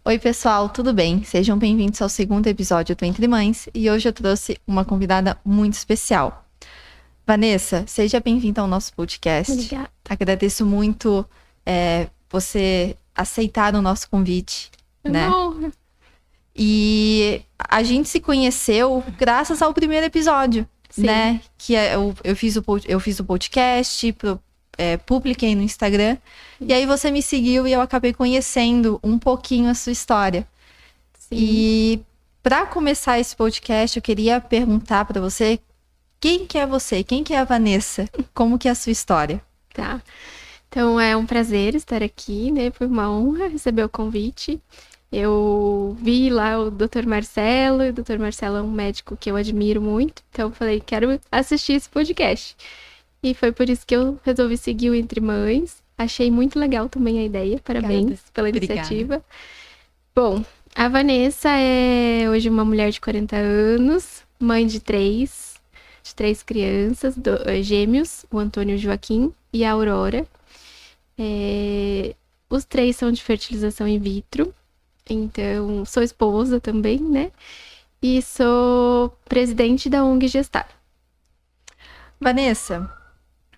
Oi, pessoal, tudo bem? Sejam bem-vindos ao segundo episódio do Entre Mães e hoje eu trouxe uma convidada muito especial. Vanessa, seja bem-vinda ao nosso podcast. Obrigada. Agradeço muito você aceitar o nosso convite, né? Honra. E a gente se conheceu graças ao primeiro episódio, Sim. né? Que eu fiz o podcast, publiquei no Instagram. E aí você me seguiu e eu acabei conhecendo um pouquinho a sua história. Sim. E para começar esse podcast, eu queria perguntar para você quem que é você? Quem que é a Vanessa? Como que é a sua história? Tá. Então é um prazer estar aqui, né? Foi uma honra receber o convite. Eu vi lá o Dr. Marcelo, e o Dr. Marcelo é um médico que eu admiro muito. Então eu falei, quero assistir esse podcast. E foi por isso que eu resolvi seguir o Entre Mães. Achei muito legal também a ideia. Parabéns pela iniciativa. Bom, a Vanessa é hoje uma mulher de 40 anos, mãe de três crianças, gêmeos, o Antônio e o Joaquim e a Aurora. Os três são de fertilização in vitro. Então, sou esposa também, né? E sou presidente da ONG Gestar. Vanessa,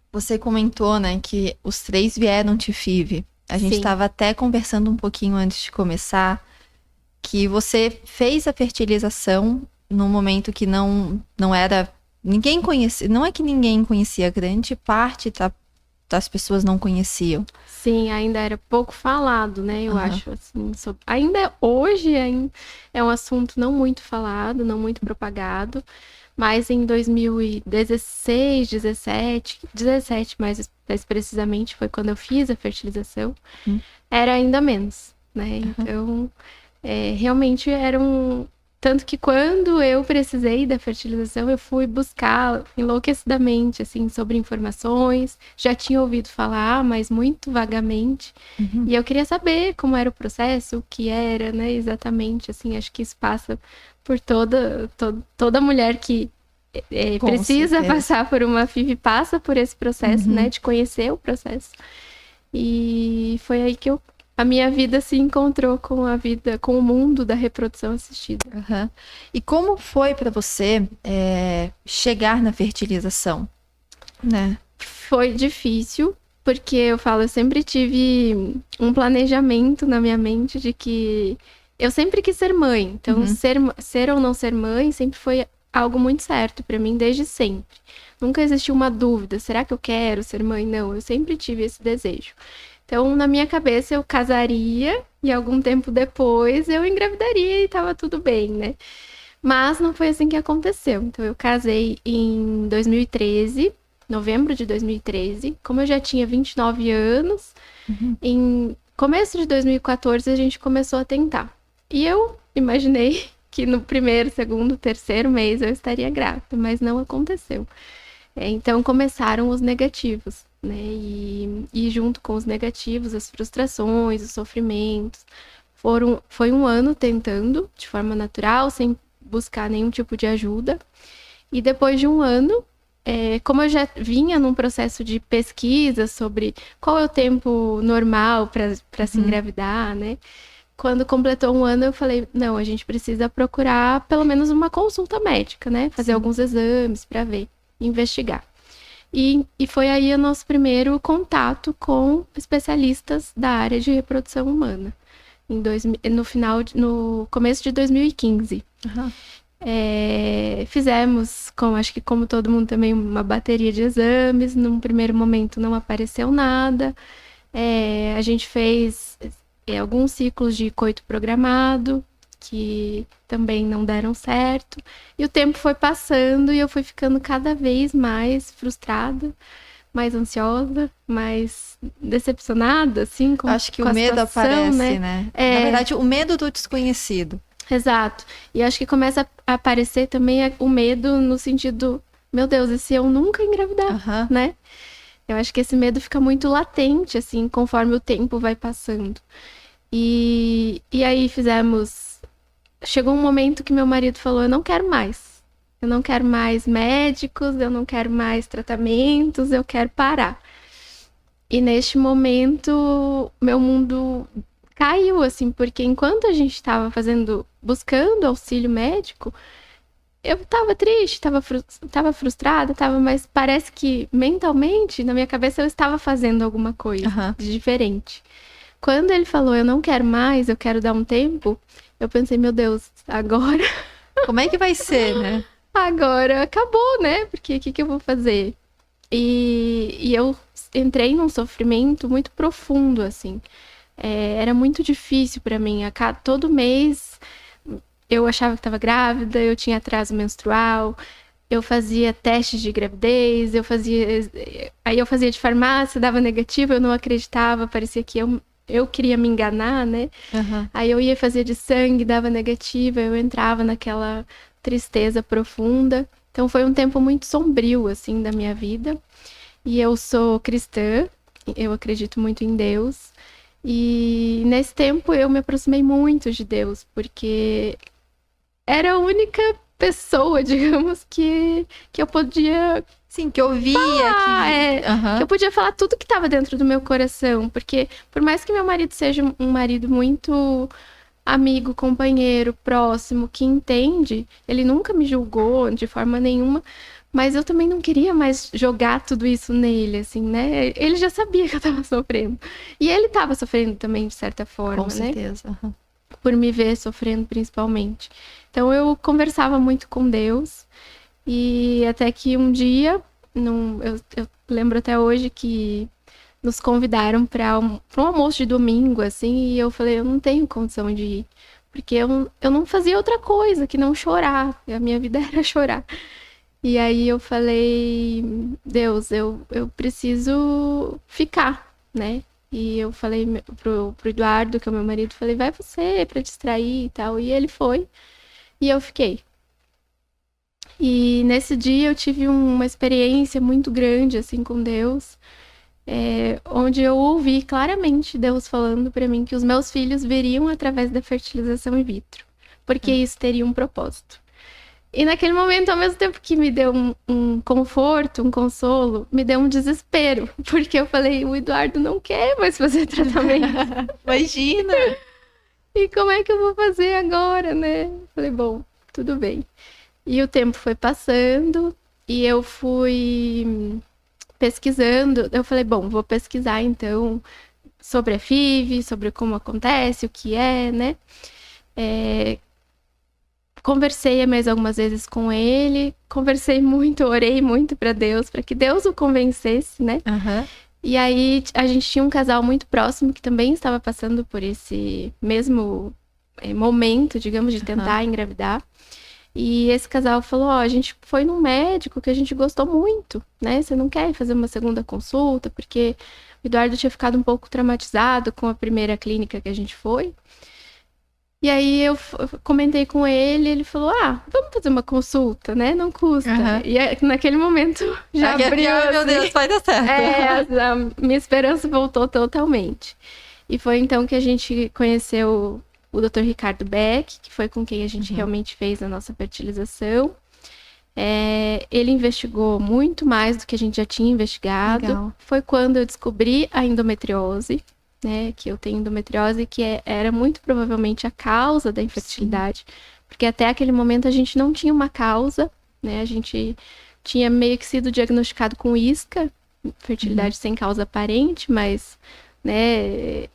você comentou, né, que os três vieram de FIV. A gente Sim. estava até conversando um pouquinho antes de começar que você fez a fertilização num momento que não era... Ninguém conhecia... Não é que ninguém conhecia, grande parte das pessoas não conheciam. Sim, ainda era pouco falado, né? Eu acho, assim, ainda hoje é um assunto não muito falado, não muito propagado, mas em 2016, 17 mais precisamente, foi quando eu fiz a fertilização, era ainda menos, né? Então, realmente era Tanto que quando eu precisei da fertilização, eu fui buscar enlouquecidamente, assim, sobre informações. Já tinha ouvido falar, mas muito vagamente. E eu queria saber como era o processo, o que era, né, exatamente, assim. Acho que isso passa por toda mulher que precisa passar por uma FIV, passa por esse processo, né, de conhecer o processo. E foi aí que a minha vida se encontrou com com o mundo da reprodução assistida. E como foi para você chegar na fertilização, né? Foi difícil, porque eu sempre tive um planejamento na minha mente de que eu sempre quis ser mãe. Então, ser ou não ser mãe sempre foi algo muito certo para mim, desde sempre. Nunca existiu uma dúvida, será que eu quero ser mãe? Não, eu sempre tive esse desejo. Então, na minha cabeça, eu casaria e algum tempo depois eu engravidaria e tava tudo bem, né? Mas não foi assim que aconteceu. Então, eu casei em 2013, novembro de 2013. Como eu já tinha 29 anos, em começo de 2014 a gente começou a tentar. E eu imaginei que no primeiro, segundo, terceiro mês eu estaria grávida, mas não aconteceu. Então, começaram os negativos, né? E junto com os negativos, as frustrações, os sofrimentos. Foi um ano tentando, de forma natural, sem buscar nenhum tipo de ajuda. E depois de um ano, como eu já vinha num processo de pesquisa sobre qual é o tempo normal para se engravidar, né? Quando completou um ano, eu falei, não, a gente precisa procurar pelo menos uma consulta médica, né? Fazer alguns exames para ver, investigar. E foi aí o nosso primeiro contato com especialistas da área de reprodução humana, no começo de 2015. Fizemos, acho que como todo mundo também, uma bateria de exames. Num primeiro momento não apareceu nada. A gente fez alguns ciclos de coito programado, que também não deram certo. E o tempo foi passando e eu fui ficando cada vez mais frustrada, mais ansiosa, mais decepcionada, assim, com Acho que com o medo situação, aparece, né? Na verdade, o medo do desconhecido. Exato. E acho que começa a aparecer também o medo no sentido, meu Deus, e se eu nunca engravidar, né? Eu acho que esse medo fica muito latente, assim, conforme o tempo vai passando. E aí chegou um momento que meu marido falou, eu não quero mais. Eu não quero mais médicos, eu não quero mais tratamentos, eu quero parar. E neste momento, meu mundo caiu, assim, porque enquanto a gente tava buscando auxílio médico, eu tava triste, tava frustrada, mas parece que mentalmente, na minha cabeça, eu estava fazendo alguma coisa de diferente. Quando ele falou, eu não quero mais, eu quero dar um tempo, eu pensei, meu Deus, agora... Como é que vai ser, né? Agora acabou, né? Porque o que eu vou fazer? E eu entrei num sofrimento muito profundo, assim. Era muito difícil pra mim. Todo mês eu achava que estava grávida, eu tinha atraso menstrual, eu fazia testes de gravidez, aí eu fazia de farmácia, dava negativo, eu não acreditava, parecia que eu queria me enganar, né? Aí eu ia fazer de sangue, dava negativa, eu entrava naquela tristeza profunda. Então foi um tempo muito sombrio, assim, da minha vida. E eu sou cristã, eu acredito muito em Deus. E nesse tempo eu me aproximei muito de Deus, porque era a única pessoa, digamos, que eu podia... Sim, que eu via que eu podia falar tudo que estava dentro do meu coração. Porque por mais que meu marido seja um marido muito amigo, companheiro, próximo, que entende, ele nunca me julgou de forma nenhuma, mas eu também não queria mais jogar tudo isso nele, assim, né? Ele já sabia que eu tava sofrendo. E ele tava sofrendo também, de certa forma, Com certeza. Né? Por me ver sofrendo, principalmente. Então, eu conversava muito com Deus. E até que um dia, eu lembro até hoje que nos convidaram para um almoço de domingo, assim, e eu falei, eu não tenho condição de ir. Porque eu não fazia outra coisa que não chorar. A minha vida era chorar. E aí eu falei, Deus, eu preciso ficar, né? E eu falei pro Eduardo, que é o meu marido, falei, vai você pra distrair e tal. E ele foi. E eu fiquei. E nesse dia eu tive uma experiência muito grande, assim, com Deus. Onde eu ouvi claramente Deus falando pra mim que os meus filhos viriam através da fertilização in vitro. Porque isso teria um propósito. E naquele momento, ao mesmo tempo que me deu um conforto, um consolo, me deu um desespero. Porque eu falei, o Eduardo não quer mais fazer tratamento. Imagina! E como é que eu vou fazer agora, né? Falei, bom, tudo bem. E o tempo foi passando e eu fui pesquisando. Eu falei, bom, vou pesquisar então sobre a FIV, sobre como acontece, o que é, né? Conversei mais algumas vezes com ele, conversei muito, orei muito para Deus, para que Deus o convencesse, né? E aí a gente tinha um casal muito próximo que também estava passando por esse mesmo momento, digamos, de tentar engravidar. E esse casal falou, a gente foi num médico que a gente gostou muito, né? Você não quer fazer uma segunda consulta? Porque o Eduardo tinha ficado um pouco traumatizado com a primeira clínica que a gente foi. E aí eu comentei com ele falou, vamos fazer uma consulta, né? Não custa. E naquele momento já abriu, assim, meu Deus, vai dar certo. A minha esperança voltou totalmente. E foi então que a gente conheceu o Dr. Ricardo Beck, que foi com quem a gente realmente fez a nossa fertilização. Ele investigou muito mais do que a gente já tinha investigado. Legal. Foi quando eu descobri a endometriose, né, que eu tenho endometriose, que era muito provavelmente a causa da infertilidade. Sim. Porque até aquele momento a gente não tinha uma causa, né, a gente tinha meio que sido diagnosticado com ISCA, fertilidade sem causa aparente, mas, né,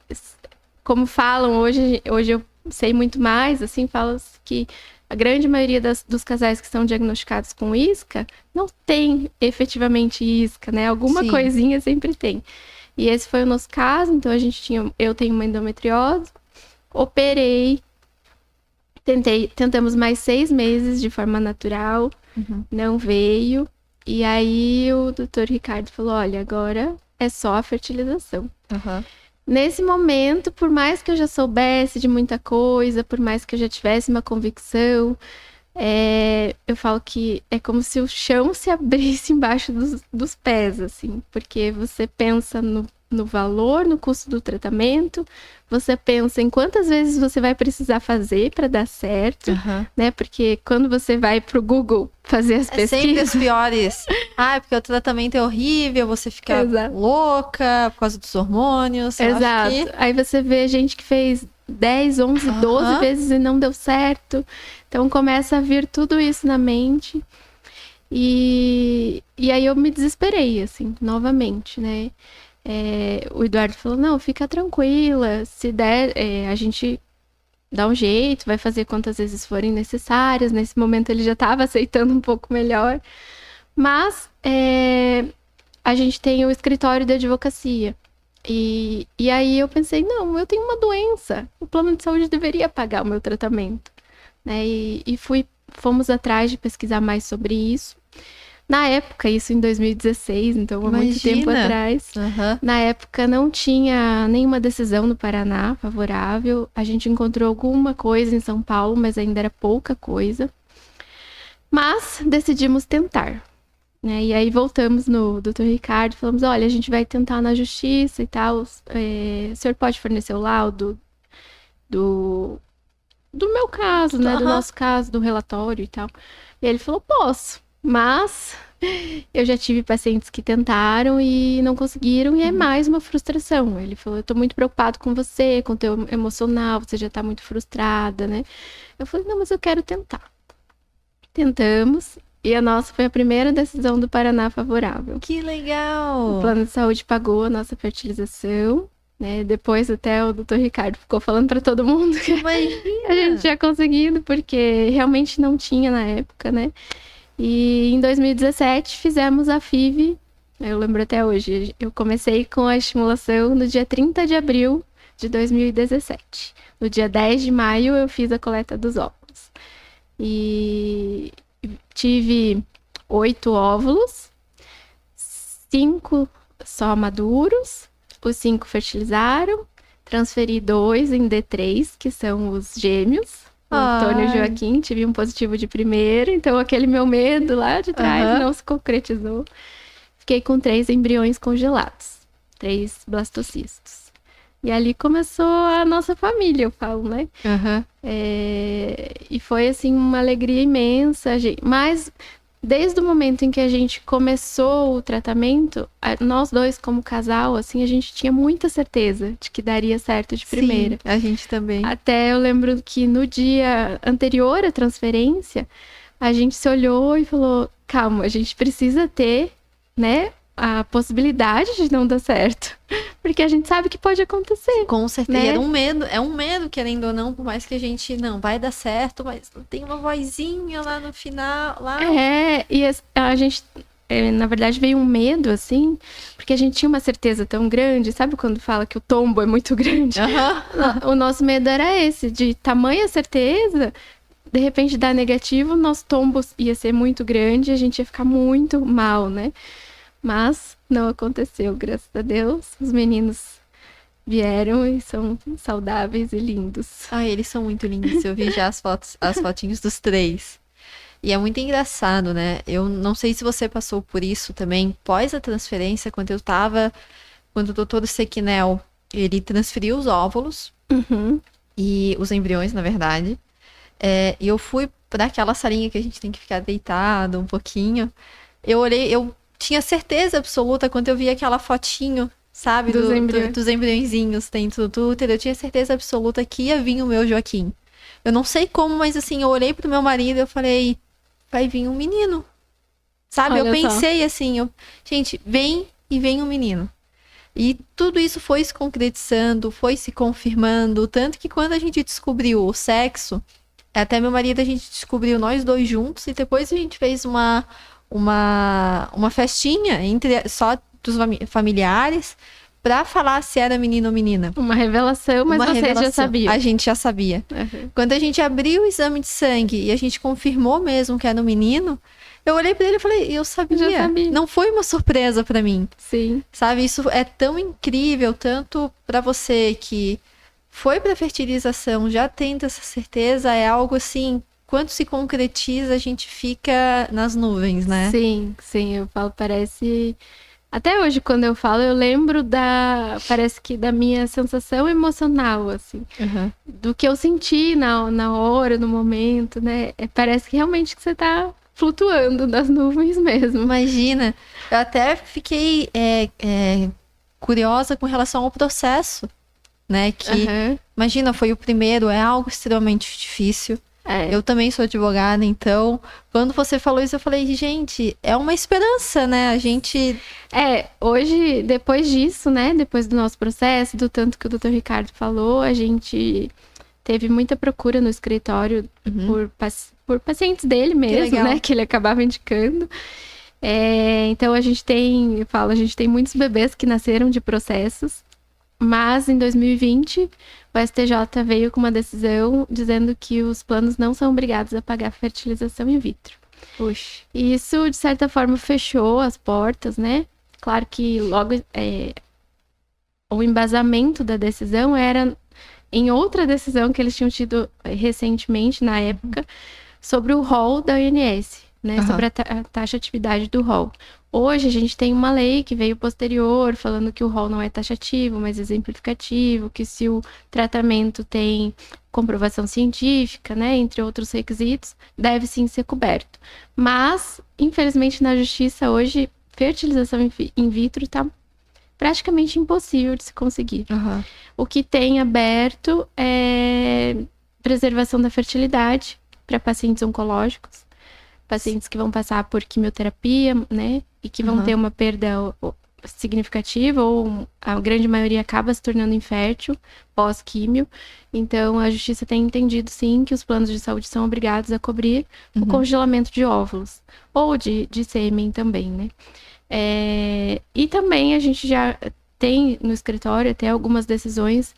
como falam hoje eu sei muito mais, assim, falam que a grande maioria dos casais que são diagnosticados com ISCA não tem efetivamente ISCA, né, alguma coisinha sempre tem. E esse foi o nosso caso, então eu tenho uma endometriose, operei, tentamos mais 6 meses de forma natural, não veio, e aí o doutor Ricardo falou, olha, agora é só a fertilização. Nesse momento, por mais que eu já soubesse de muita coisa, por mais que eu já tivesse uma convicção, eu falo que é como se o chão se abrisse embaixo dos pés, assim, porque você pensa no no valor, no custo do tratamento, você pensa em quantas vezes você vai precisar fazer para dar certo, né? Porque quando você vai pro Google fazer as pesquisas... sempre as piores. Porque o tratamento é horrível, você fica louca por causa dos hormônios. Exato. Aí você vê gente que fez 10, 11, 12 vezes e não deu certo. Então começa a vir tudo isso na mente. E aí eu me desesperei, assim, novamente, né? O Eduardo falou, não, fica tranquila, se der, a gente dá um jeito, vai fazer quantas vezes forem necessárias. Nesse momento ele já estava aceitando um pouco melhor. Mas a gente tem o escritório de advocacia. E aí eu pensei, não, eu tenho uma doença, o plano de saúde deveria pagar o meu tratamento, né? E fomos atrás de pesquisar mais sobre isso. Na época, isso em 2016, então há muito tempo atrás. Na época não tinha nenhuma decisão no Paraná favorável. A gente encontrou alguma coisa em São Paulo, mas ainda era pouca coisa. Mas decidimos tentar, né? E aí voltamos no Dr. Ricardo e falamos, olha, a gente vai tentar na justiça e tal. O senhor pode fornecer o laudo do meu caso, né? Do nosso caso, do relatório e tal. E ele falou, posso. Mas eu já tive pacientes que tentaram e não conseguiram, e é mais uma frustração. Ele falou, eu tô muito preocupado com você, com o teu emocional, você já tá muito frustrada, né? Eu falei, não, mas eu quero tentar. Tentamos, e a nossa foi a primeira decisão do Paraná favorável. Que legal! O plano de saúde pagou a nossa fertilização, né? Depois até o Dr. Ricardo ficou falando para todo mundo que a gente tinha conseguido, porque realmente não tinha na época, né? E em 2017 fizemos a FIV, eu lembro até hoje, eu comecei com a estimulação no dia 30 de abril de 2017. No dia 10 de maio eu fiz a coleta dos óvulos. E tive 8 óvulos, 5 só maduros, os 5 fertilizaram, transferi 2 em D3, que são os gêmeos. O Antônio e o Joaquim, tive um positivo de primeira, então aquele meu medo lá de trás não se concretizou. Fiquei com 3 embriões congelados, 3 blastocistos. E ali começou a nossa família, eu falo, né? E foi, assim, uma alegria imensa. Mas desde o momento em que a gente começou o tratamento, nós dois como casal, assim, a gente tinha muita certeza de que daria certo de primeira. Sim, a gente também. Até eu lembro que no dia anterior à transferência, a gente se olhou e falou, calma, a gente precisa ter, né, a possibilidade de não dar certo. Porque a gente sabe que pode acontecer. Com certeza. Né? Era um medo, querendo ou não, por mais que a gente não vai dar certo, mas tem uma vozinha lá no final. Lá... E a gente, na verdade, veio um medo, assim, porque a gente tinha uma certeza tão grande. Sabe quando fala que o tombo é muito grande? O nosso medo era esse, de tamanha certeza, de repente dar negativo, nosso tombo ia ser muito grande, a gente ia ficar muito mal, né? Mas não aconteceu, graças a Deus. Os meninos vieram e são saudáveis e lindos. Eles são muito lindos. Eu vi já as fotinhos dos 3. E é muito engraçado, né? Eu não sei se você passou por isso também, pós a transferência, quando o doutor Sequinel, ele transferiu os óvulos, e os embriões, na verdade. E eu fui para aquela salinha que a gente tem que ficar deitado um pouquinho. Eu olhei, eu tinha certeza absoluta quando eu vi aquela fotinho, sabe? Dos embriõezinhos dentro do útero. Eu tinha certeza absoluta que ia vir o meu Joaquim. Eu não sei como, mas assim, eu olhei pro meu marido e eu falei, vai vir um menino. Sabe? Olha, eu pensei assim, gente, vem um menino. E tudo isso foi se concretizando, foi se confirmando. Tanto que quando a gente descobriu o sexo, até meu marido a gente descobriu nós dois juntos. E depois a gente fez uma festinha só dos familiares pra falar se era menino ou menina. Uma revelação, mas vocês já sabiam. A gente já sabia. Quando a gente abriu o exame de sangue e a gente confirmou mesmo que era um menino, eu olhei pra ele e falei, eu sabia. Já sabia. Não foi uma surpresa pra mim. Sim. Sabe, isso é tão incrível, tanto pra você que foi pra fertilização, já tendo essa certeza, é algo assim... Quando se concretiza, a gente fica nas nuvens, né? Sim, eu falo, parece Até hoje, quando eu falo, eu lembro parece que da minha sensação emocional, assim. Do que eu senti na hora, no momento, né? Parece que realmente que você tá flutuando nas nuvens mesmo. Imagina, eu até fiquei curiosa com relação ao processo, né? Que, imagina, foi o primeiro, é algo extremamente difícil. Eu também sou advogada, então, quando você falou isso, eu falei, gente, é uma esperança, né? A gente... Hoje, depois disso, né? Depois do nosso processo, do tanto que o Dr. Ricardo falou, a gente teve muita procura no escritório por pacientes dele mesmo, né? Que ele acabava indicando. Então, a gente tem muitos bebês que nasceram de processos. Mas, em 2020, o STJ veio com uma decisão dizendo que os planos não são obrigados a pagar fertilização in vitro. Puxa. E isso, de certa forma, fechou as portas, né? Claro que logo o embasamento da decisão era em outra decisão que eles tinham tido recentemente, na época, sobre o rol da ONS, né? Sobre a taxatividade do rol. Hoje a gente tem uma lei que veio posterior, falando que o rol não é taxativo, mas exemplificativo, que se o tratamento tem comprovação científica, né, entre outros requisitos, deve sim ser coberto. Mas, infelizmente, na justiça hoje, fertilização in vitro está praticamente impossível de se conseguir. O que tem aberto é preservação da fertilidade para pacientes oncológicos, pacientes que vão passar por quimioterapia, né? E que vão ter uma perda significativa, ou a grande maioria acaba se tornando infértil pós-químio. Então, a justiça tem entendido, sim, que os planos de saúde são obrigados a cobrir o congelamento de óvulos, ou de sêmen também, né? E também a gente já tem no escritório até algumas decisões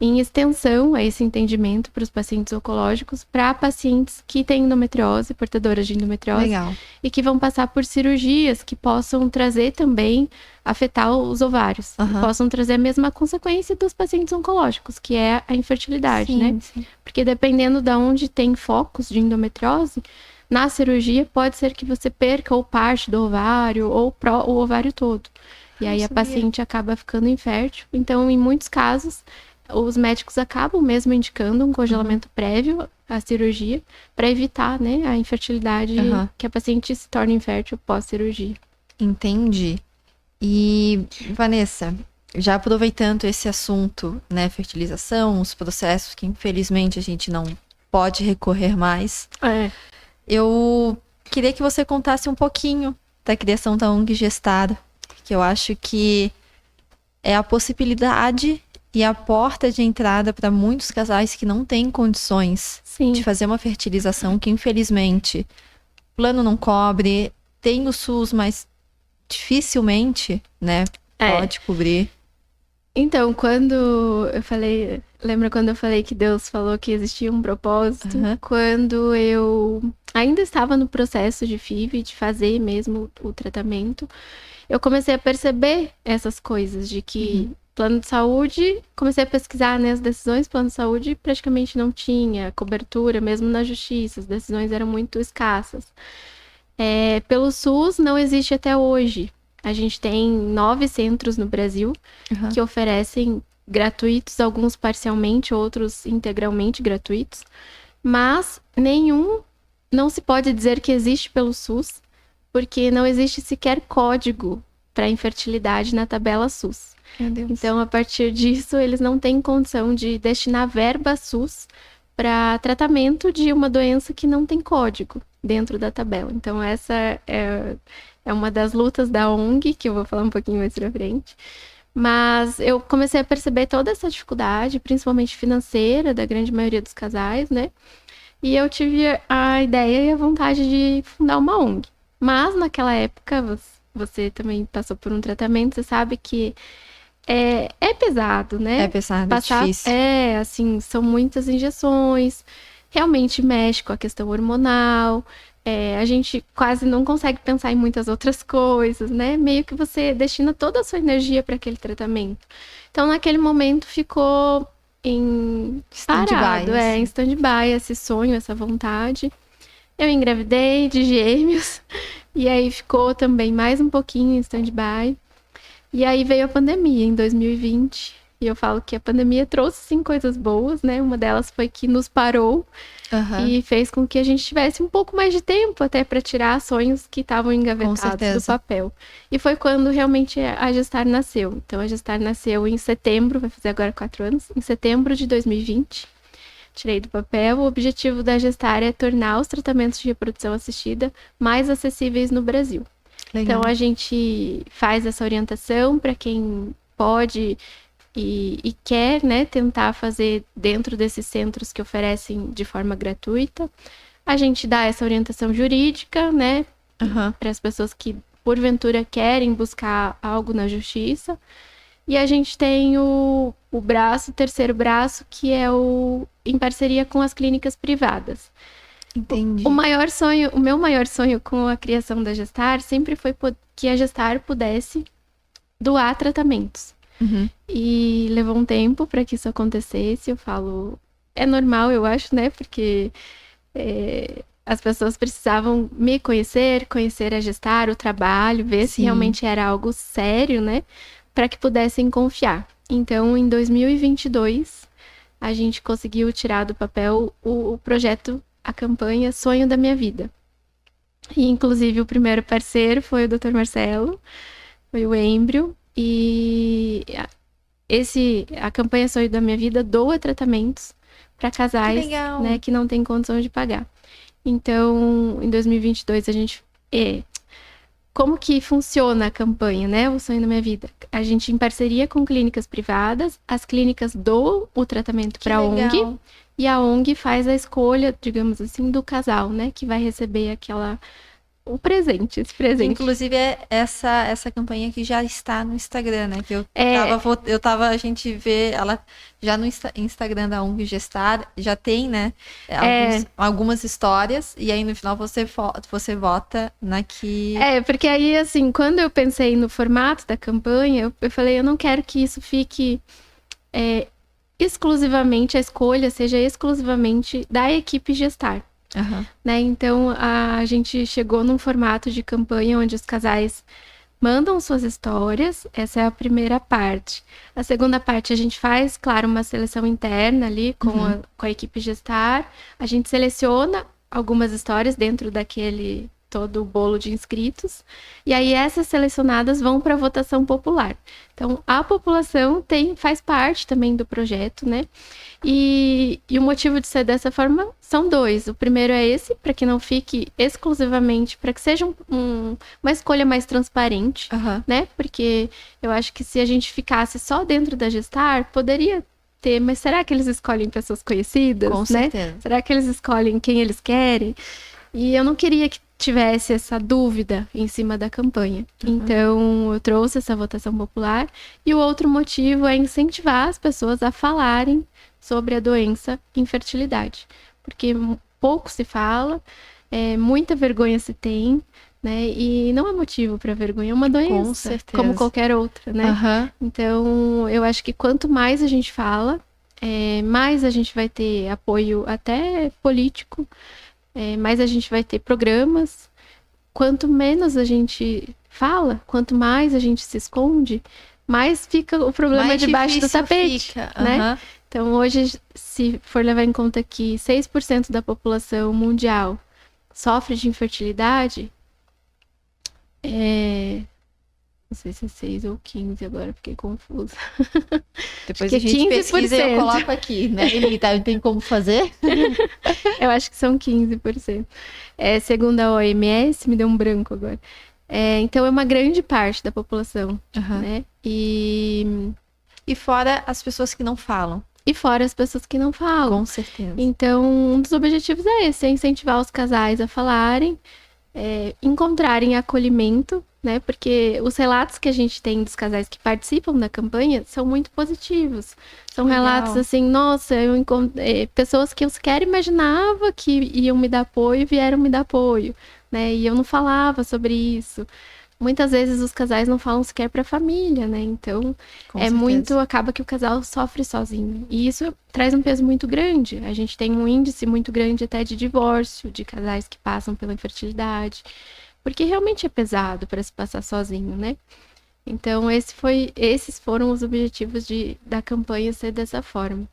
em extensão a esse entendimento para os pacientes oncológicos, para pacientes que têm endometriose, portadoras de endometriose. Legal. E que vão passar por cirurgias que possam trazer também, afetar os ovários. Possam trazer a mesma consequência dos pacientes oncológicos, que é a infertilidade, né? Sim. Porque dependendo de onde tem focos de endometriose, na cirurgia pode ser que você perca ou parte do ovário ou o ovário todo. E aí a paciente acaba ficando infértil. Então, em muitos casos, os médicos acabam mesmo indicando um congelamento prévio à cirurgia para evitar, né, a infertilidade, que a paciente se torne infértil pós-cirurgia. Entendi. E, Vanessa, já aproveitando esse assunto, né, fertilização, os processos que infelizmente a gente não pode recorrer mais, eu queria que você contasse um pouquinho da criação da ONG Gestada, que eu acho que é a possibilidade e a porta de entrada para muitos casais que não têm condições de fazer uma fertilização, que infelizmente o plano não cobre, tem o SUS, mas dificilmente, né, pode cobrir. Então, lembra quando eu falei que Deus falou que existia um propósito? Quando eu ainda estava no processo de FIV, de fazer mesmo o tratamento, eu comecei a perceber essas coisas, de que plano de saúde, comecei a pesquisar, né, as decisões, plano de saúde praticamente não tinha cobertura, mesmo na justiça, as decisões eram muito escassas. Pelo SUS não existe até hoje. A gente tem 9 centros no Brasil que oferecem gratuitos, alguns parcialmente, outros integralmente gratuitos, mas nenhum não se pode dizer que existe pelo SUS, porque não existe sequer código para infertilidade na tabela SUS. Meu Deus. Então, a partir disso, eles não têm condição de destinar verba SUS para tratamento de uma doença que não tem código dentro da tabela. Então, essa é uma das lutas da ONG, que eu vou falar um pouquinho mais pra frente. Mas eu comecei a perceber toda essa dificuldade, principalmente financeira, da grande maioria dos casais, né? E eu tive a ideia e a vontade de fundar uma ONG. Mas, naquela época, você também passou por um tratamento, você sabe que é pesado, né? É pesado, é difícil. Assim, são muitas injeções, realmente mexe com a questão hormonal, a gente quase não consegue pensar em muitas outras coisas, né? Meio que você destina toda a sua energia para aquele tratamento. Então, naquele momento, ficou em parado, em stand-by, esse sonho, essa vontade. Eu engravidei de gêmeos, e aí ficou também mais um pouquinho em stand-by. E aí veio a pandemia em 2020. E eu falo que a pandemia trouxe, sim, coisas boas, né? Uma delas foi que nos parou e fez com que a gente tivesse um pouco mais de tempo até para tirar sonhos que estavam engavetados do papel. E foi quando realmente a Gestar nasceu. Então, a Gestar nasceu em setembro, vai fazer agora 4 anos, em setembro de 2020. Tirei do papel. O objetivo da Gestar é tornar os tratamentos de reprodução assistida mais acessíveis no Brasil. Legal. Então, a gente faz essa orientação para quem pode e quer, né, tentar fazer dentro desses centros que oferecem de forma gratuita. A gente dá essa orientação jurídica, né, para as pessoas que, porventura, querem buscar algo na justiça. E a gente tem o terceiro braço, que é em parceria com as clínicas privadas. Entendi. O meu maior sonho com a criação da Gestar sempre foi que a Gestar pudesse doar tratamentos. E levou um tempo para que isso acontecesse. Eu falo, é normal, eu acho, né? Porque as pessoas precisavam me conhecer a Gestar, o trabalho, ver se realmente era algo sério, né? Para que pudessem confiar. Então, em 2022, a gente conseguiu tirar do papel o projeto, a campanha Sonho da Minha Vida. E, inclusive, o primeiro parceiro foi o Dr. Marcelo, foi o Embrio. E a campanha Sonho da Minha Vida doa tratamentos para casais, né, que não têm condição de pagar. Então, em 2022, a gente... Como que funciona a campanha, né? O Sonho da Minha Vida. A gente, em parceria com clínicas privadas, as clínicas doam o tratamento para a ONG. E a ONG faz a escolha, digamos assim, do casal, né? Que vai receber esse presente. Inclusive, essa campanha que já está no Instagram, né? Que a gente vê ela já no Instagram da ONG Gestar, já tem, né? Algumas histórias, e aí no final você vota na que... porque aí, assim, quando eu pensei no formato da campanha, eu falei, eu não quero que isso fique exclusivamente, a escolha seja exclusivamente da equipe Gestar. Né? Então, a gente chegou num formato de campanha onde os casais mandam suas histórias. Essa é a primeira parte. A segunda parte, a gente faz, claro, uma seleção interna ali com a equipe Gestar. A gente seleciona algumas histórias dentro daquele todo o bolo de inscritos. E aí, essas selecionadas vão para a votação popular. Então, a população faz parte também do projeto, né? E o motivo de ser dessa forma são 2. O primeiro é esse, para que não fique exclusivamente, para que seja uma escolha mais transparente, né? Porque eu acho que se a gente ficasse só dentro da Gestar, poderia ter, mas será que eles escolhem pessoas conhecidas? Com certeza. Será que eles escolhem quem eles querem? E eu não queria que tivesse essa dúvida em cima da campanha. Então, eu trouxe essa votação popular. E o outro motivo é incentivar as pessoas a falarem sobre a doença infertilidade. Porque pouco se fala, muita vergonha se tem, né? E não é motivo para vergonha, é uma doença. Com certeza. Como qualquer outra, né? Então, eu acho que quanto mais a gente fala, mais a gente vai ter apoio até político, mais a gente vai ter programas. Quanto menos a gente fala, quanto mais a gente se esconde, mais fica o problema mais debaixo do tapete, né? Então, hoje, se for levar em conta que 6% da população mundial sofre de infertilidade, não sei se é 6 ou 15 agora, fiquei confusa. Depois a gente pesquisa e eu coloco aqui, né? Tem como fazer? Eu acho que são 15%. Segundo a OMS, me deu um branco agora. Então, é uma grande parte da população, né? E fora as pessoas que não falam. E fora as pessoas que não falam. Com certeza. Então, um dos objetivos é esse, incentivar os casais a falarem, encontrarem acolhimento, né? Porque os relatos que a gente tem dos casais que participam da campanha são muito positivos. São relatos assim, nossa, eu encontrei pessoas que eu sequer imaginava que iam me dar apoio, vieram me dar apoio, né? E eu não falava sobre isso. Muitas vezes os casais não falam sequer para a família, né? Então, acaba que o casal sofre sozinho. E isso traz um peso muito grande. A gente tem um índice muito grande até de divórcio, de casais que passam pela infertilidade. Porque realmente é pesado para se passar sozinho, né? Então, esses foram os objetivos da campanha ser dessa forma.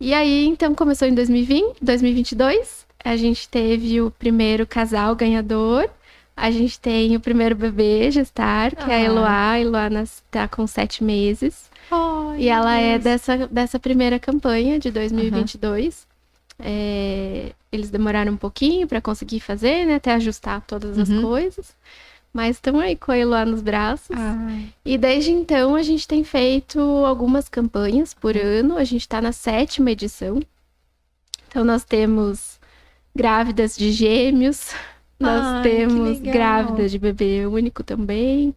E aí, então, começou em 2022, a gente teve o primeiro casal ganhador, a gente tem o primeiro bebê gestar, que é a Eloá. A Eloá tá com 7 meses. Ai, e ela é Deus. dessa primeira campanha de 2022. Eles demoraram um pouquinho para conseguir fazer, né? Até ajustar todas as coisas. Mas estão aí com a Eloá nos braços. Ai. E desde então a gente tem feito algumas campanhas por ano. A gente está na 7ª edição. Então nós temos grávidas de gêmeos. Nós temos grávidas de bebê único também.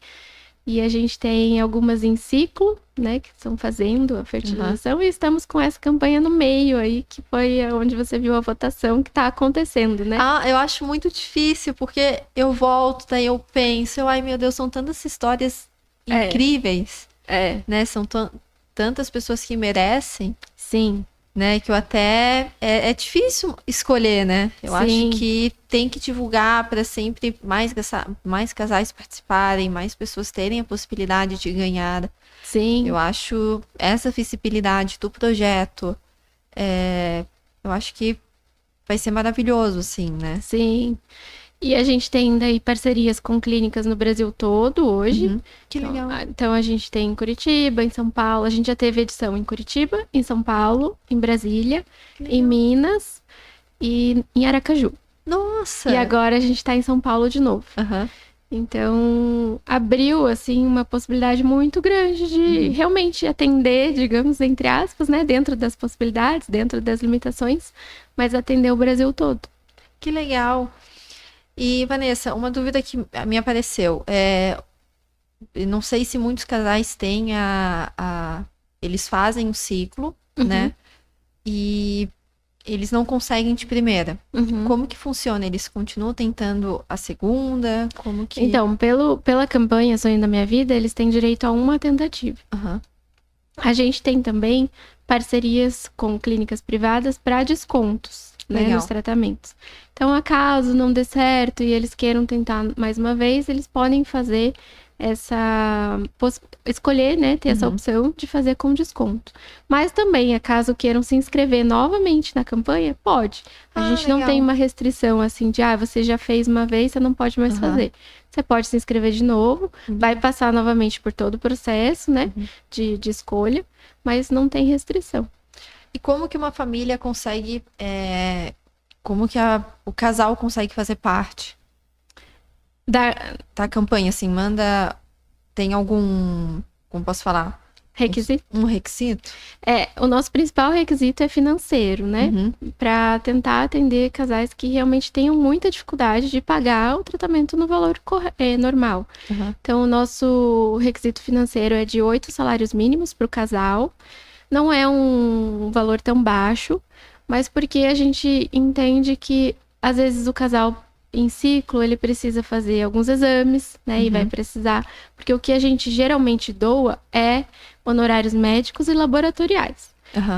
E a gente tem algumas em ciclo, né? Que estão fazendo a fertilização. E estamos com essa campanha no meio aí, que foi onde você viu a votação que está acontecendo, né? Eu acho muito difícil, porque eu volto, daí eu penso, ai meu Deus, são tantas histórias incríveis, né? São tantas pessoas que merecem. Sim. Né, que eu até... É difícil escolher, né? Eu acho que tem que divulgar para sempre mais casais participarem, mais pessoas terem a possibilidade de ganhar. Sim. Eu acho essa visibilidade do projeto, eu acho que vai ser maravilhoso, assim, né? Sim. E a gente tem daí parcerias com clínicas no Brasil todo hoje. Que legal. Então a gente tem em Curitiba, em São Paulo. A gente já teve edição em Curitiba, em São Paulo, em Brasília, em Minas e em Aracaju. Nossa! E agora a gente tá em São Paulo de novo. Então abriu, assim, uma possibilidade muito grande de realmente atender, digamos, entre aspas, né? Dentro das possibilidades, dentro das limitações, mas atender o Brasil todo. Que legal! E, Vanessa, uma dúvida que me apareceu. Não sei se muitos casais têm eles fazem um ciclo, né? E eles não conseguem de primeira. Como que funciona? Eles continuam tentando a segunda? Como que... Então, pela campanha Sonho da Minha Vida, eles têm direito a uma tentativa. A gente tem também parcerias com clínicas privadas para descontos, né, nos tratamentos. Então, acaso não dê certo e eles queiram tentar mais uma vez, eles podem fazer escolher, né, ter essa opção de fazer com desconto. Mas também, acaso queiram se inscrever novamente na campanha, pode. A gente não tem uma restrição assim de, você já fez uma vez, você não pode mais fazer. Você pode se inscrever de novo, vai passar novamente por todo o processo, né, de escolha, mas não tem restrição. E como que uma família consegue, como que o casal consegue fazer parte da campanha? Assim, tem algum, como posso falar? Requisito? Um requisito? O nosso principal requisito é financeiro, né? Para tentar atender casais que realmente tenham muita dificuldade de pagar o tratamento no valor normal. Então, o nosso requisito financeiro é de 8 salários mínimos para o casal. Não é um valor tão baixo, mas porque a gente entende que, às vezes, o casal em ciclo, ele precisa fazer alguns exames, né? E vai precisar... Porque o que a gente geralmente doa é honorários médicos e laboratoriais.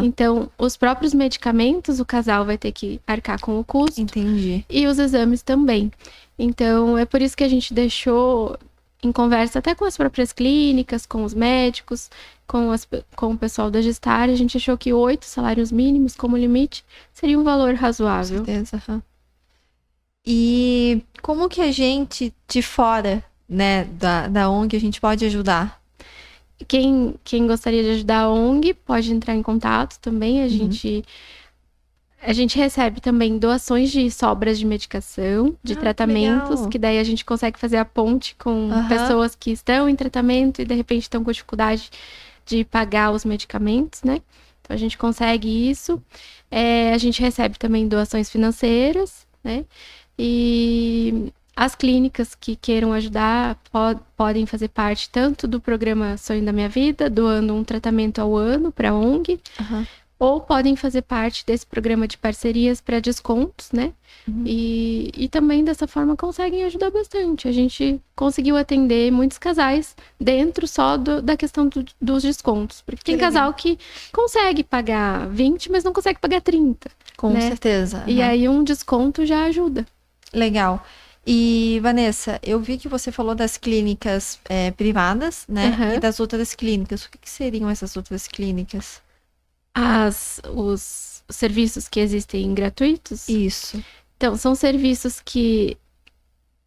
Então, os próprios medicamentos, o casal vai ter que arcar com o custo. Entendi. E os exames também. Então, é por isso que a gente deixou... em conversa até com as próprias clínicas, com os médicos, com o pessoal da Gestar, a gente achou que 8 salários mínimos como limite seria um valor razoável. Com certeza. E como que a gente, de fora, né, da ONG, a gente pode ajudar? Quem gostaria de ajudar a ONG pode entrar em contato também. A gente recebe também doações de sobras de medicação, de tratamentos, que daí a gente consegue fazer a ponte com pessoas que estão em tratamento e de repente estão com dificuldade de pagar os medicamentos, né? Então a gente consegue isso. A gente recebe também doações financeiras, né? E as clínicas que queiram ajudar podem fazer parte tanto do programa Sonho da Minha Vida, doando um tratamento ao ano para a ONG, ou podem fazer parte desse programa de parcerias para descontos, né? E também dessa forma conseguem ajudar bastante. A gente conseguiu atender muitos casais dentro só da questão dos descontos. Porque tem casal que consegue pagar 20, mas não consegue pagar 30. Com né? certeza. E aí um desconto já ajuda. Legal. E, Vanessa, eu vi que você falou das clínicas privadas, né? Aham. E das outras clínicas. O que seriam essas outras clínicas? Os serviços que existem gratuitos. Isso. Então, são serviços que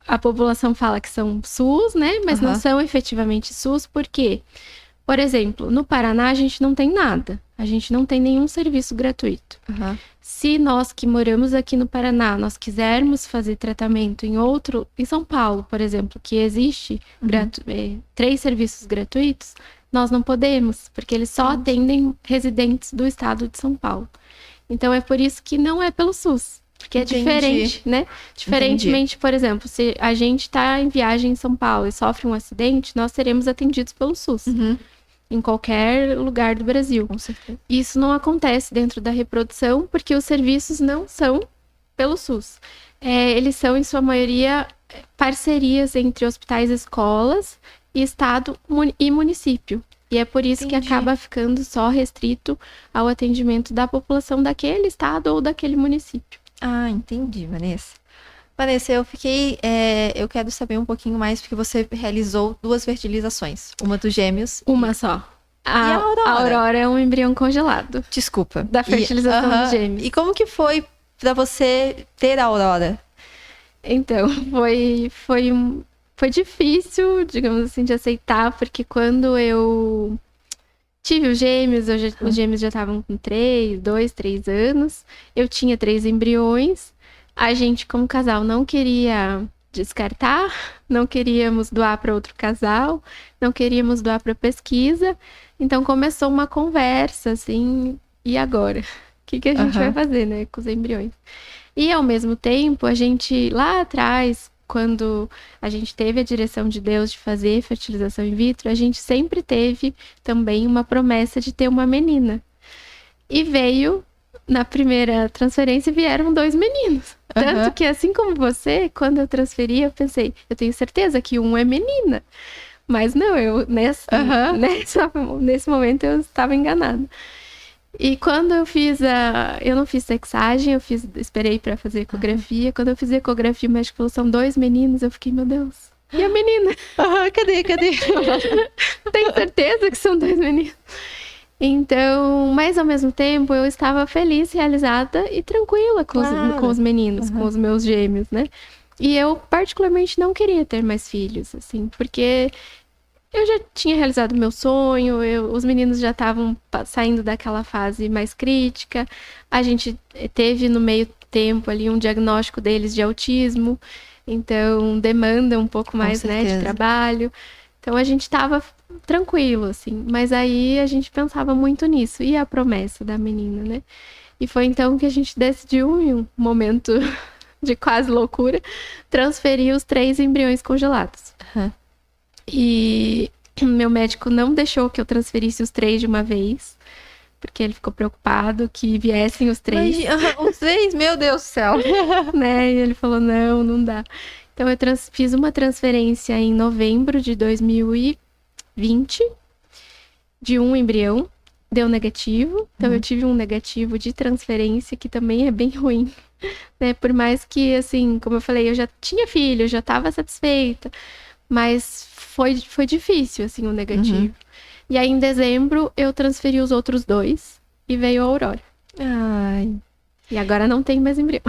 a população fala que são SUS, né? Mas não Aham. são efetivamente SUS, por quê? Por exemplo, no Paraná a gente não tem nada. A gente não tem nenhum serviço gratuito. Aham. Se nós que moramos aqui no Paraná, nós quisermos fazer tratamento em São Paulo, por exemplo, que existe 3 serviços gratuitos, nós não podemos, porque eles só atendem residentes do estado de São Paulo. Então é por isso que não é pelo SUS, porque é Entendi. diferente, né? Diferentemente, por exemplo, se a gente está em viagem em São Paulo e sofre um acidente, nós seremos atendidos pelo SUS. Uhum. Em qualquer lugar do Brasil. Com certeza. Isso não acontece dentro da reprodução, porque os serviços não são pelo SUS. Eles são, em sua maioria, parcerias entre hospitais, escolas, e estado e município. E é por isso que Entendi. acaba ficando só restrito ao atendimento da população daquele estado ou daquele município. Ah, entendi, Vanessa. Vanessa, eu quero saber um pouquinho mais, porque você realizou 2 fertilizações. Uma dos gêmeos. Uma só. a Aurora? A Aurora é um embrião congelado Desculpa. da fertilização Aham. dos gêmeos. E como que foi pra você ter a Aurora? Então, foi difícil, digamos assim, de aceitar, porque quando eu tive os gêmeos, os gêmeos já estavam com 2, 3 anos, eu tinha 3 embriões, a gente, como casal, não queria descartar, não queríamos doar para outro casal, não queríamos doar para pesquisa, então começou uma conversa, assim, e agora? O que a gente vai fazer, né, com os embriões? E, ao mesmo tempo, a gente, lá atrás, quando a gente teve a direção de Deus de fazer fertilização in vitro, a gente sempre teve também uma promessa de ter uma menina. E veio, na primeira transferência, vieram 2 meninos. Tanto que, assim como você, quando eu transferi, eu pensei, eu tenho certeza que um é menina. Mas não, nesse momento eu estava enganada. E quando eu eu não fiz sexagem, esperei pra fazer ecografia. Quando eu fiz ecografia, o médico falou, são 2 meninos. Eu fiquei, meu Deus, e a menina? Cadê? Tenho certeza que são 2 meninos. Então, mas ao mesmo tempo, eu estava feliz, realizada e tranquila com os meninos, com os meus gêmeos, né? E eu, particularmente, não queria ter mais filhos, assim, porque eu já tinha realizado meu sonho, os meninos já estavam saindo daquela fase mais crítica. A gente teve no meio tempo ali um diagnóstico deles de autismo, então demanda um pouco mais, né, de trabalho. Então a gente estava tranquilo, assim, mas aí a gente pensava muito nisso, e a promessa da menina, né? E foi então que a gente decidiu, em um momento de quase loucura, transferir os 3 embriões congelados. E meu médico não deixou que eu transferisse os 3 de uma vez, porque ele ficou preocupado que viessem os 3. Os 3? Meu Deus do céu. Né? E ele falou, não dá. Então eu fiz uma transferência em novembro de 2020 de um embrião, deu negativo. Então eu tive um negativo de transferência, que também é bem ruim, né? Por mais que, assim, como eu falei, eu já tinha filho, eu já estava satisfeita, mas foi difícil, assim, o negativo. E aí, em dezembro, eu transferi os outros 2 e veio a Aurora. Ai. E agora não tem mais embrião.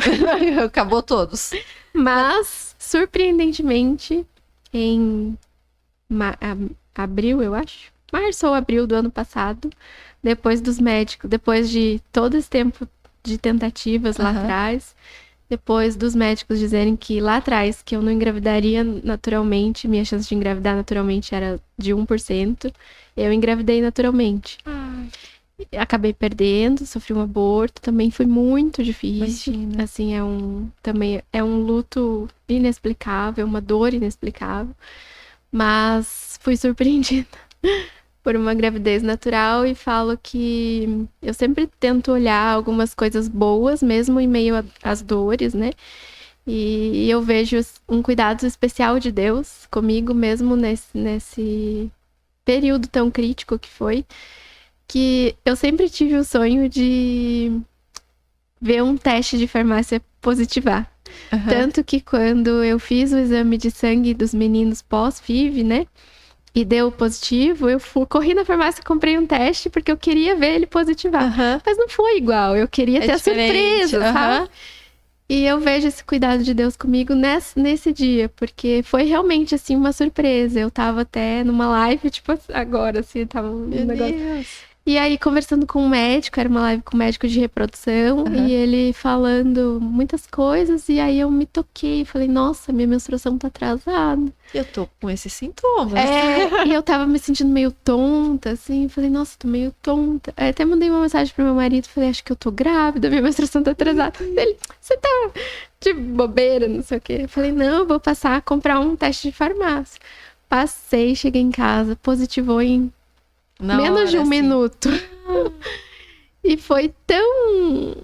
Acabou todos. Mas, surpreendentemente, em abril, eu acho, março ou abril do ano passado, depois de todo esse tempo de tentativas lá atrás, depois dos médicos dizerem que lá atrás, que eu não engravidaria naturalmente, minha chance de engravidar naturalmente era de 1%, eu engravidei naturalmente. Acabei perdendo, sofri um aborto, também foi muito difícil. Imagina. Assim, também é um luto inexplicável, uma dor inexplicável. Mas fui surpreendida por uma gravidez natural e falo que eu sempre tento olhar algumas coisas boas, mesmo em meio às dores, né? E eu vejo um cuidado especial de Deus comigo, mesmo nesse período tão crítico que foi, que eu sempre tive o sonho de ver um teste de farmácia positivar. Tanto que quando eu fiz o exame de sangue dos meninos pós-FIV, né? E deu positivo, eu corri na farmácia e comprei um teste porque eu queria ver ele positivar. Mas não foi igual, eu queria ter a surpresa, sabe? E eu vejo esse cuidado de Deus comigo nesse dia, porque foi realmente, assim, uma surpresa. Eu tava até numa live, tipo, agora, assim, tava um negócio... Deus. E aí, conversando com um médico, era uma live com um médico de reprodução, e ele falando muitas coisas, e aí eu me toquei, falei, nossa, minha menstruação tá atrasada. Eu tô com esses sintomas. E eu tava me sentindo meio tonta, assim, falei, nossa, tô meio tonta. Aí até mandei uma mensagem pro meu marido, falei, acho que eu tô grávida, minha menstruação tá atrasada. Ele, você tá de bobeira, não sei o quê. Eu falei, não, eu vou passar a comprar um teste de farmácia. Passei, cheguei em casa, positivou em menos de um minuto. E foi tão...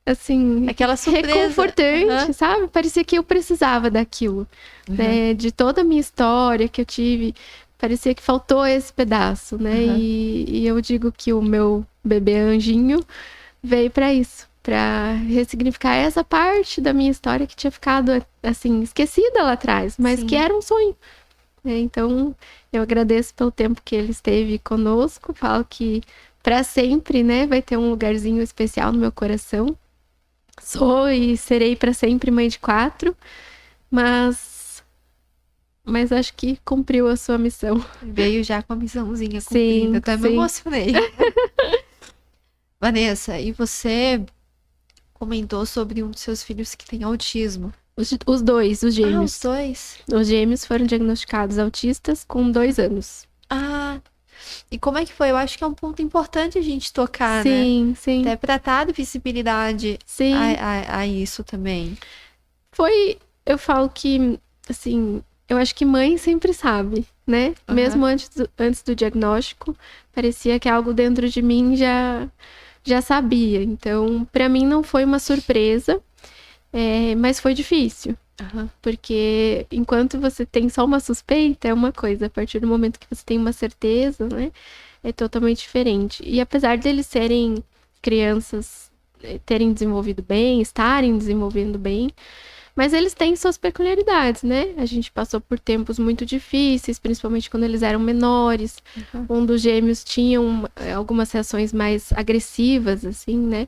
assim... aquela surpresa. Reconfortante, sabe? Parecia que eu precisava daquilo. Né? De toda a minha história que eu tive, parecia que faltou esse pedaço, né? E eu digo que o meu bebê anjinho veio pra isso. Pra ressignificar essa parte da minha história que tinha ficado, assim, esquecida lá atrás. Mas que era um sonho. Então, eu agradeço pelo tempo que ele esteve conosco. Falo que para sempre, né, vai ter um lugarzinho especial no meu coração. Sou e serei para sempre mãe de 4, mas acho que cumpriu a sua missão. Veio já com a missãozinha cumprida. Até me emocionei. Vanessa, e você comentou sobre um dos seus filhos que tem autismo. Os dois, os gêmeos. Os dois? Os gêmeos foram diagnosticados autistas com 2 anos. E como é que foi? Eu acho que é um ponto importante a gente tocar, né? Sim. Até pra dar visibilidade a isso também. Eu falo que, assim, eu acho que mãe sempre sabe, né? Mesmo antes do diagnóstico, parecia que algo dentro de mim já sabia. Então, pra mim não foi uma surpresa. Mas foi difícil, porque enquanto você tem só uma suspeita, é uma coisa. A partir do momento que você tem uma certeza, né, é totalmente diferente. E apesar deles serem crianças, terem desenvolvido bem, estarem desenvolvendo bem, mas eles têm suas peculiaridades, né? A gente passou por tempos muito difíceis, principalmente quando eles eram menores. Um dos gêmeos tinha algumas reações mais agressivas, assim, né?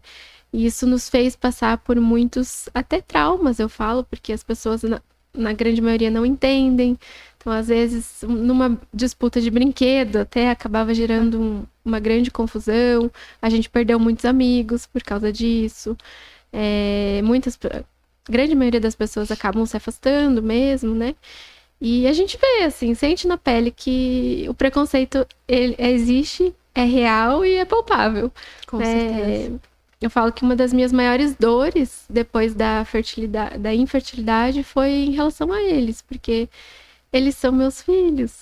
E isso nos fez passar por muitos, até traumas, eu falo, porque as pessoas, na grande maioria, não entendem. Então, às vezes, numa disputa de brinquedo, até acabava gerando uma grande confusão. A gente perdeu muitos amigos por causa disso. A grande maioria das pessoas acabam se afastando mesmo, né? E a gente vê, assim, sente na pele que o preconceito ele existe, é real e é palpável. Com certeza. Eu falo que uma das minhas maiores dores depois da infertilidade foi em relação a eles, porque eles são meus filhos.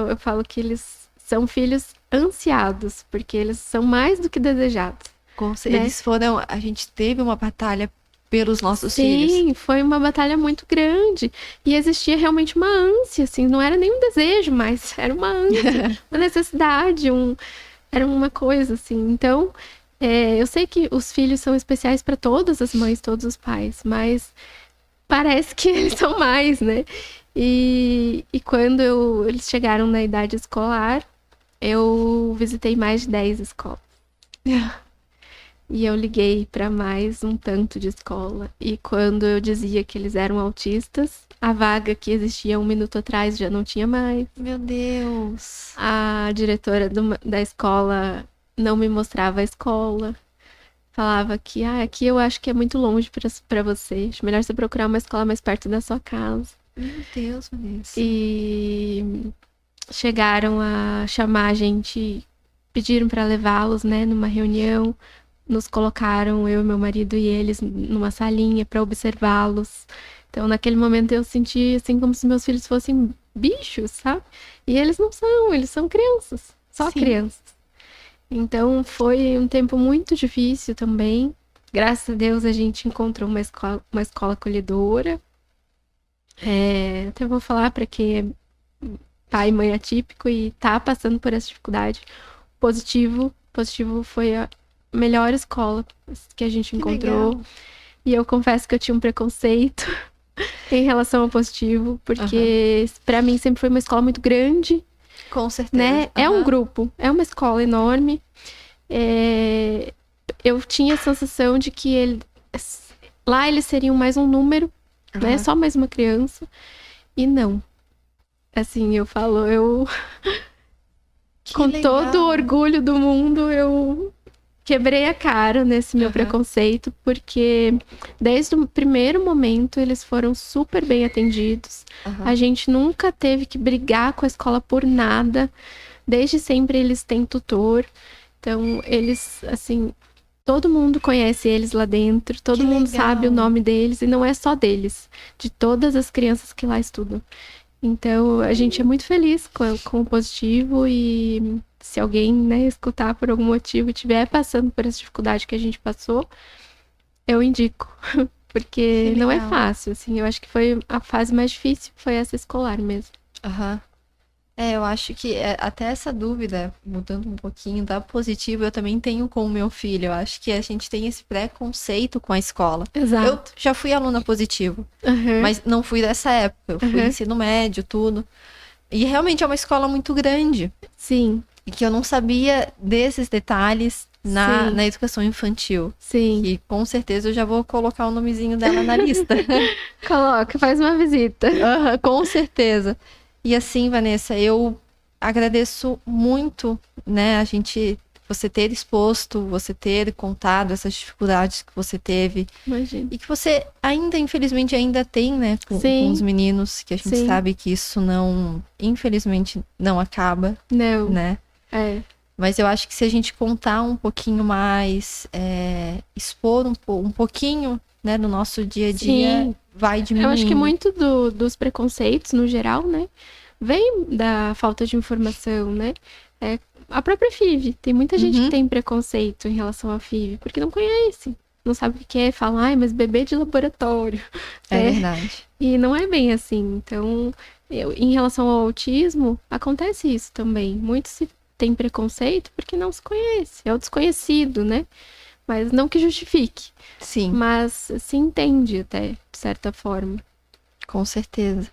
Eu falo que eles são filhos ansiados, porque eles são mais do que desejados. Eles foram, a gente teve uma batalha pelos nossos filhos. Sim, foi uma batalha muito grande. E existia realmente uma ânsia, assim, não era nem um desejo, mas era uma ânsia, uma necessidade, era uma coisa, assim. Então, eu sei que os filhos são especiais para todas as mães, todos os pais, mas parece que eles são mais, né? E quando eles chegaram na idade escolar, eu visitei mais de 10 escolas. E eu liguei para mais um tanto de escola. E quando eu dizia que eles eram autistas, a vaga que existia 1 minuto atrás já não tinha mais. Meu Deus! A diretora da escola não me mostrava a escola. Falava que, aqui eu acho que é muito longe pra você. Acho melhor você procurar uma escola mais perto da sua casa. Meu Deus, Vanessa. E chegaram a chamar a gente, pediram pra levá-los, né, numa reunião. Nos colocaram, eu, meu marido e eles, numa salinha pra observá-los. Então, naquele momento eu senti, assim, como se meus filhos fossem bichos, sabe? E eles não são, eles são crianças. Só crianças. Então, foi um tempo muito difícil também. Graças a Deus, a gente encontrou uma escola acolhedora. Até vou falar para quem é pai e mãe atípico e tá passando por essa dificuldade. Positivo foi a melhor escola que a gente encontrou. E eu confesso que eu tinha um preconceito em relação ao Positivo, porque pra mim sempre foi uma escola muito grande. Com certeza. Né? É um grupo, é uma escola enorme. Eu tinha a sensação de que lá eles seriam mais um número, né? Só mais uma criança. E não. Assim, eu com todo o orgulho do mundo, eu quebrei a cara nesse meu preconceito, porque desde o primeiro momento eles foram super bem atendidos. A gente nunca teve que brigar com a escola por nada. Desde sempre eles têm tutor. Então, eles, assim, todo mundo conhece eles lá dentro, todo mundo sabe o nome deles, e não é só deles, de todas as crianças que lá estudam. Então, a gente é muito feliz com o Positivo, e se alguém, né, escutar por algum motivo e estiver passando por essa dificuldade que a gente passou, eu indico, porque não é fácil, assim, eu acho que foi a fase mais difícil, foi essa escolar mesmo. Eu acho que até essa dúvida, mudando um pouquinho da Positivo, eu também tenho com o meu filho. Eu acho que a gente tem esse preconceito com a escola. Exato. Eu já fui aluna Positivo, mas não fui dessa época. Eu fui ensino médio, tudo. E realmente é uma escola muito grande. Sim. E que eu não sabia desses detalhes na educação infantil. Sim. E com certeza eu já vou colocar o nomezinho dela na lista. Coloca, faz uma visita. Com certeza. E assim, Vanessa, eu agradeço muito, né, você ter exposto, você ter contado essas dificuldades que você teve. Imagina. E que você infelizmente, ainda tem, né, com os meninos, que a gente sabe que isso infelizmente, não acaba. Não. Né? Mas eu acho que se a gente contar um pouquinho mais, expor um pouquinho, né, no nosso dia a dia, vai diminuindo. Eu acho que muito dos preconceitos, no geral, né, vem da falta de informação, né? A própria FIV. Tem muita gente que tem preconceito em relação à FIV, porque não conhece. Não sabe o que é, fala, mas bebê de laboratório. É verdade. E não é bem assim. Então, em relação ao autismo, acontece isso também. Muitos têm preconceito porque não se conhece. É o desconhecido, né? Mas não que justifique. Sim. Mas se entende até, de certa forma. Com certeza.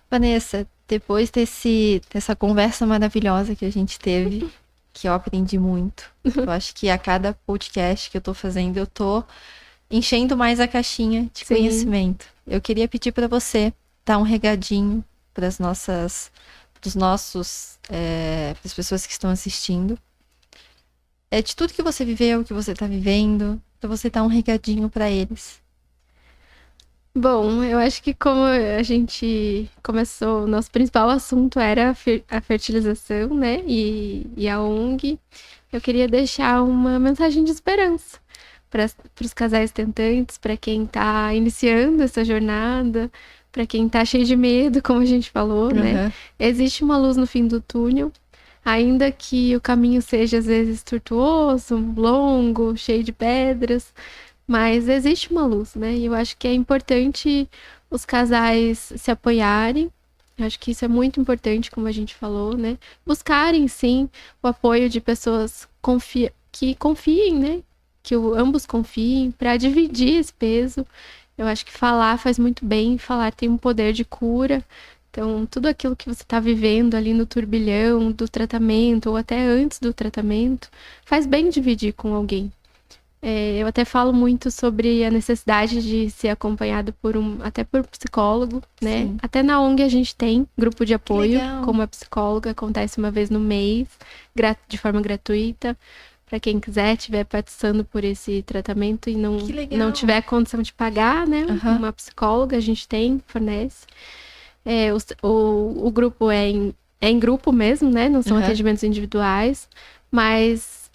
Vanessa, depois dessa conversa maravilhosa que a gente teve, que eu aprendi muito. Eu acho que a cada podcast que eu tô fazendo, eu tô enchendo mais a caixinha de conhecimento. Eu queria pedir para você dar um regadinho para as pessoas que estão assistindo. De tudo que você viveu, que você tá vivendo, pra você dar um regadinho para eles. Bom, eu acho que como a gente começou, nosso principal assunto era a fertilização, né? E a ONG, eu queria deixar uma mensagem de esperança para os casais tentantes, para quem tá iniciando essa jornada, para quem tá cheio de medo, como a gente falou, né? Existe uma luz no fim do túnel. Ainda que o caminho seja, às vezes, tortuoso, longo, cheio de pedras, mas existe uma luz, né? E eu acho que é importante os casais se apoiarem. Eu acho que isso é muito importante, como a gente falou, né? Buscarem, sim, o apoio de pessoas que confiem, né? Que ambos confiem, para dividir esse peso. Eu acho que falar faz muito bem, falar tem um poder de cura. Então, tudo aquilo que você está vivendo ali no turbilhão do tratamento, ou até antes do tratamento, faz bem dividir com alguém. Eu até falo muito sobre a necessidade de ser acompanhado até por psicólogo, né? Sim. Até na ONG a gente tem grupo de apoio com uma psicóloga, acontece uma vez no mês, de forma gratuita. Para quem estiver participando por esse tratamento e não tiver condição de pagar, né? Uma psicóloga a gente fornece. O grupo é em grupo mesmo, né? Não são atendimentos individuais, mas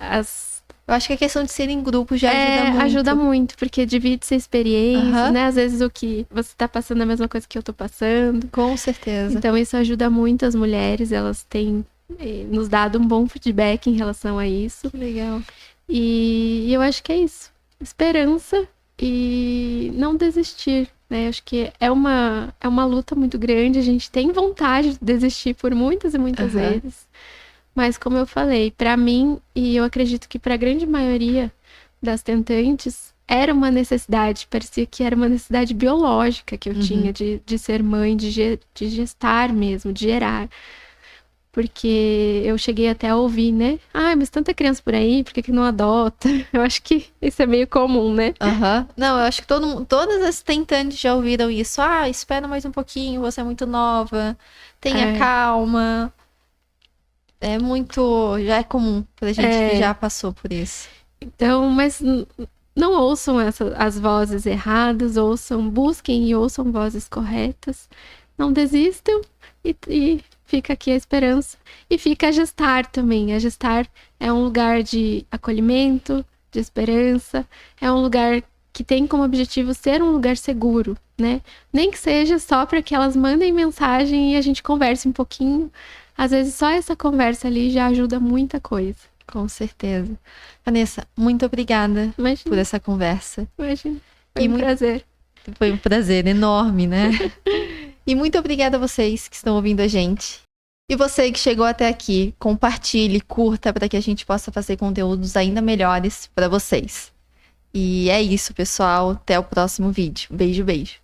eu acho que a questão de ser em grupo já ajuda muito. Ajuda muito, porque divide-se a experiência, né? Às vezes o que você tá passando é a mesma coisa que eu tô passando. Com certeza. Então isso ajuda muito as mulheres, elas têm nos dado um bom feedback em relação a isso. Que legal. E eu acho que é isso. Esperança e não desistir, né? Acho que é uma luta muito grande, a gente tem vontade de desistir por muitas e muitas vezes. Mas como eu falei, para mim, e eu acredito que para a grande maioria das tentantes, era uma necessidade, parecia que era uma necessidade biológica que eu tinha de ser mãe, de gestar mesmo, de gerar. Porque eu cheguei até a ouvir, né? Ai, mas tanta criança por aí, por que não adota? Eu acho que isso é meio comum, né? Não, eu acho que todas as tentantes já ouviram isso. Ah, espera mais um pouquinho, você é muito nova, tenha calma. É muito... Já é comum pra gente que já passou por isso. Então, mas não ouçam as vozes erradas, busquem e ouçam vozes corretas. Não desistam e fica aqui a esperança. E fica a gestar também. A gestar é um lugar de acolhimento, de esperança. É um lugar que tem como objetivo ser um lugar seguro, né? Nem que seja só para que elas mandem mensagem e a gente converse um pouquinho. Às vezes só essa conversa ali já ajuda muita coisa. Com certeza. Vanessa, muito obrigada por essa conversa. Imagina. Foi um prazer. Foi um prazer enorme, né? E muito obrigada a vocês que estão ouvindo a gente. E você que chegou até aqui, compartilhe, curta para que a gente possa fazer conteúdos ainda melhores para vocês. E é isso, pessoal. Até o próximo vídeo. Beijo, beijo.